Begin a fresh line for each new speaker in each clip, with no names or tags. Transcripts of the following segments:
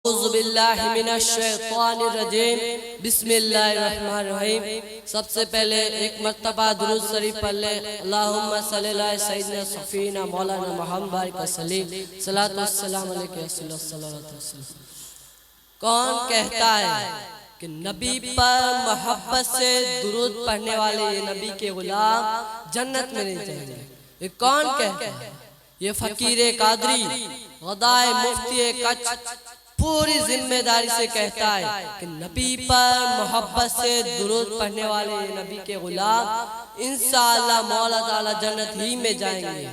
औज़ुबिल्लाहिमिनश्शैतानिर्रजीम बिस्मिल्लाहिर्रहमानिर्रहीम। सबसे पहले एक मर्तबा दुरूद शरीफ पढ़ ले। अल्लाहुम्मा सल्ली अला सय्यिदना सफ़ीना मौलाना मुहम्मद बारिक वसल्लिम सलातु वस्सलाम अलैका या रसूलल्लाह। कौन कहता है कि नबी पर मोहब्बत से दुरूद पढ़ने वाले ये नबी के गुलाम जन्नत में नहीं जाएंगे? ये कौन कहता है? ये फकीर कादरी गदाए मुफ्ती कच्छ पूरी जिम्मेदारी से कहता है कि नबी पर मोहब्बत से दुरूद पढ़ने वाले नबी के गुलाम इंशाअल्लाह मौला ताला जन्नत ही में जाएंगे।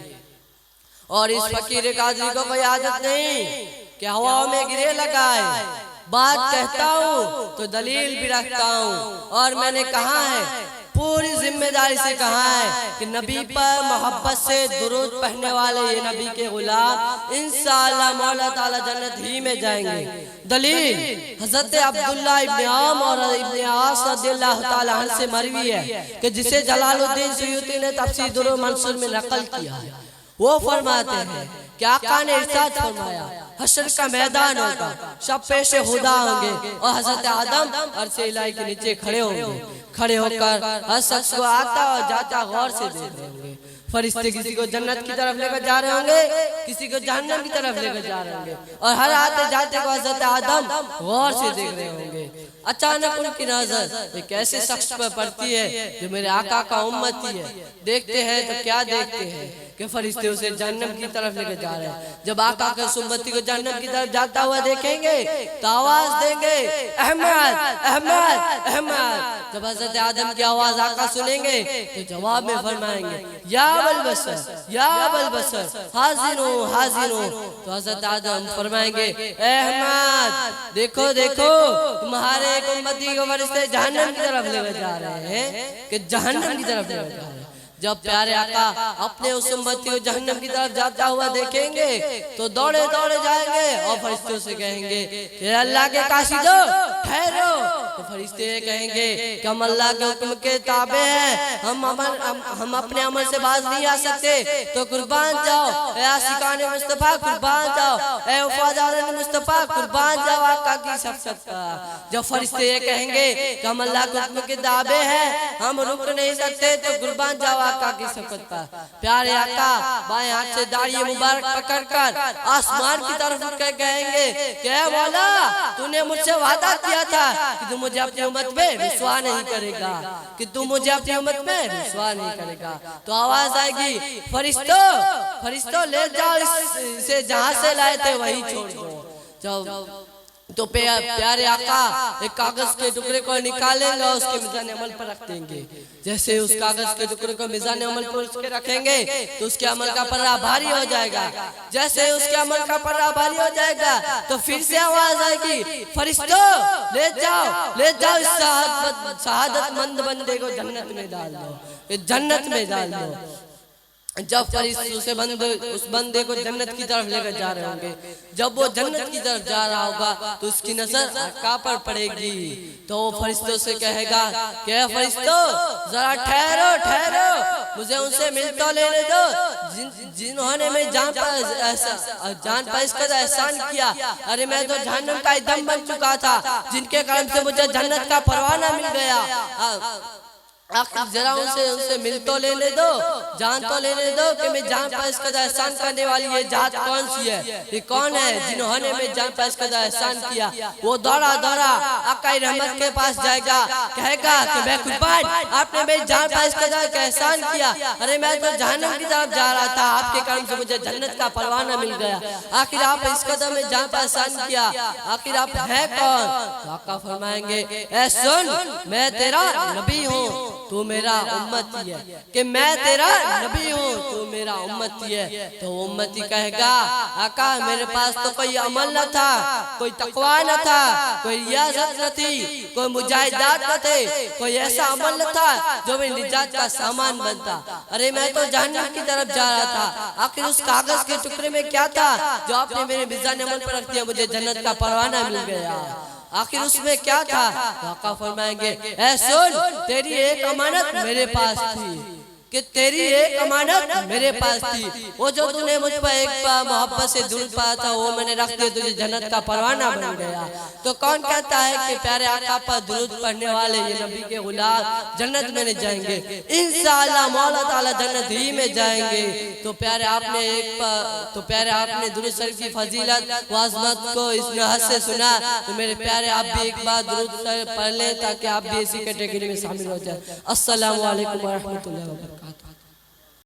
और इस फकीर कादरी को कोई आदत नहीं कि हवाओं में गिरे लगाए। बात कहता हूँ तो दलील भी रखता हूँ, और मैंने कहा है पूरी जिम्मेदारी से कहा है कि नबी पर मोहब्बत से दुरूद पढ़ने वाले ये नबी के गुलाम इंशाअल्लाह मौला ताला जन्नत ही में जाएंगे। दलील हजरत अब्दुल्लाह इब्न आम और इब्न आस रज़ियल्लाहु ताला अन्हु से मरवी है कि जिसे जलालुद्दीन सुयूती ने तफसीर दुर्र मंसूर में नकल किया है। वो फरमाते हैं कि आका ने इरशाद फरमाया हशर का मैदान होगा, सब पेशे खुदा होंगे और हजरत आदम अर्शे इलाही के नीचे खड़े होंगे। खड़े होकर हर शख्स को आता और जाता गौर से देख रहे होंगे। फरिश्ते किसी को जन्नत की तरफ लेकर जा रहे होंगे, किसी को जहन्नम की तरफ लेकर जा रहे होंगे, और हर आते जाते को हजरत आदम गौर से देख रहे होंगे। अचानक उनकी नजर एक ऐसे शख्स पर पड़ती है जो मेरे आका का उम्मती है। देखते हैं तो क्या देखते हैं कि फरिश्ते उसे जहन्नम की तरफ लेकर जा रहे हैं। जब आका के उम्मती को जहन्नम की तरफ जाता हुआ देखेंगे तो आवाज देंगे अहमद अहमद अहमद। जब हजरत आदम की आवाज आका सुनेंगे तो जवाब में फरमाएंगे या अबल बशर या अबल बशर हाजिर हो। तो हजरत आदम फरमाएंगे अहमद देखो देखो तुम्हारे एक उम्मती को फरिश्ते जहन्नम की तरफ लेकर जा रहे हैं कि जहन्नम की तरफ लेकर जा रहे हैं। जब प्यारे आका अपने उस उम्मती को जहन्नम की तरफ जाता हुआ देखेंगे तो दौड़े दौड़े जाएंगे और फरिश्तों से कहेंगे कि अल्लाह के काशिदो ठहरो। तो फरिश्ते कहेंगे कि हम अल्लाह के हुक्म के ताबे हैं, हम अपने अमल से बाज नहीं आ सकते, तो कुर्बान जाओ ए आशिकान मुस्तफा कुर्बान जाओ, ए वफादारान मुस्तफा कुर्बान जाओ आका की शफ़क़त का। जब फरिश्ते ये कहेंगे कि हम अल्लाह के हुक्म के ताबे हैं, हम रुक नहीं सकते, तो कुर्बान जाओ आका की शफ़क़त का। प्यारे आका बाएं हाथ से दाढ़ी मुबारक पकड़कर आसमान की तरफ उठकर कहेंगे कि ऐ मौला तूने मुझसे वादा किया था कि तू मुझे अपनी उम्मत में रुसवा नहीं करेगा, कि तू मुझे अपनी उम्मत में रुसवा नहीं करेगा। तो आवाज आएगी फरिश्तों ले जाओ इसे जहां से लाए थे वहीं छोड़ दो। तो प्यारे आका एक कागज के टुकड़े को निकालेंगे और उसके मिजान अमल पर रख देंगे। जैसे उस कागज के टुकड़े को मिजान अमल पर उसके रखेंगे तो उसके अमल का पर्रा भारी हो जाएगा। जैसे उसके अमल का पर्रा भारी हो जाएगा तो फिर से आवाज आएगी फरिश्तों ले जाओ इस शहादतमंद बंदे को जन्नत में डाल दो, जन्नत में डाल दो। जब फरिश्ते उस बंदे को जन्नत की तरफ लेकर जा रहे होंगे, जब वो जन्नत की तरफ जा रहा होगा तो उसकी नजर आका पर पड़ेगी। तो वो फरिश्तों से कहेगा कि फरिश्तों जरा ठहरो मुझे उनसे मिल तो लेने दो जिन्होंने मेरी जान पर इसका एहसान किया। अरे मैं तो जहन्नम का दम बन चुका था, जिनके कारण से मुझे जन्नत का परवाना मिल गया। आखिर जरा उनसे मिल तो लेने दो, जान तो लेने दो कि मैं जान पर इसका एहसान करने वाली ये जात कौन सी है, ये कौन है जिन्होंने मैं जान पर इसका एहसान किया। वो दौड़ा आका रहमत के पास जाएगा, कहेगा कि मैं कुर्बान आपने मेरी जान पर इसका एहसान किया। अरे मैं तो जहन्नम की तरफ जा रहा था, आपके कारण से मुझे जन्नत का परवाना मिल गया। आखिर आप इस कदम में जान पर एहसान किया, आखिर आप है कौन? आका फरमाएंगे ऐ सुन मैं तेरा नबी हूँ तू मेरा उम्मती है, कि मैं तेरा नबी हूँ तू मेरा उम्मती है। तो उम्मती कहेगा आका मेरे पास तो कोई अमल न था, कोई तकवा न था, कोई रियाजत न थी, कोई मुजाहिदात न थे, कोई ऐसा अमल न था जो मेरी निजात का सामान बनता। अरे मैं तो जहन्नम की तरफ जा रहा था, आखिर उस कागज के टुकड़े में क्या था जो आपने मेरे मिजान अमल पर रख दिया, मुझे जन्नत का परवाना मिल गया। आखिर उसमें क्या था? आका फरमाएंगे ऐ सुन तेरी एक अमानत मेरे पास थी, कि तेरी एक अमानत मेरे पास थी, वो जो तूने मुझ पर एक बार मोहब्बत से दुरूद पढ़ा था वो मैंने रख दिया, तुझे जन्नत का परवाना बन गया। तो कौन कहता है कि प्यारे आका पर दुरूद पढ़ने वाले ये नबी के गुलाम जन्नत में नहीं जाएंगे? इंशाअल्लाह मौला ताला जन्नत ही में जाएंगे। तो प्यारे आपने दुरूद शरीफ की फजीलत व अज़मत को इस नहज से सुना, तो मेरे प्यारे आप भी एक बार दुरूद पढ़ लें ताकि आप भी इसी कैटेगरी में शामिल हो जाए। अस्सलामु अलैकुम व रहमतुल्लाहि व बरकातहू।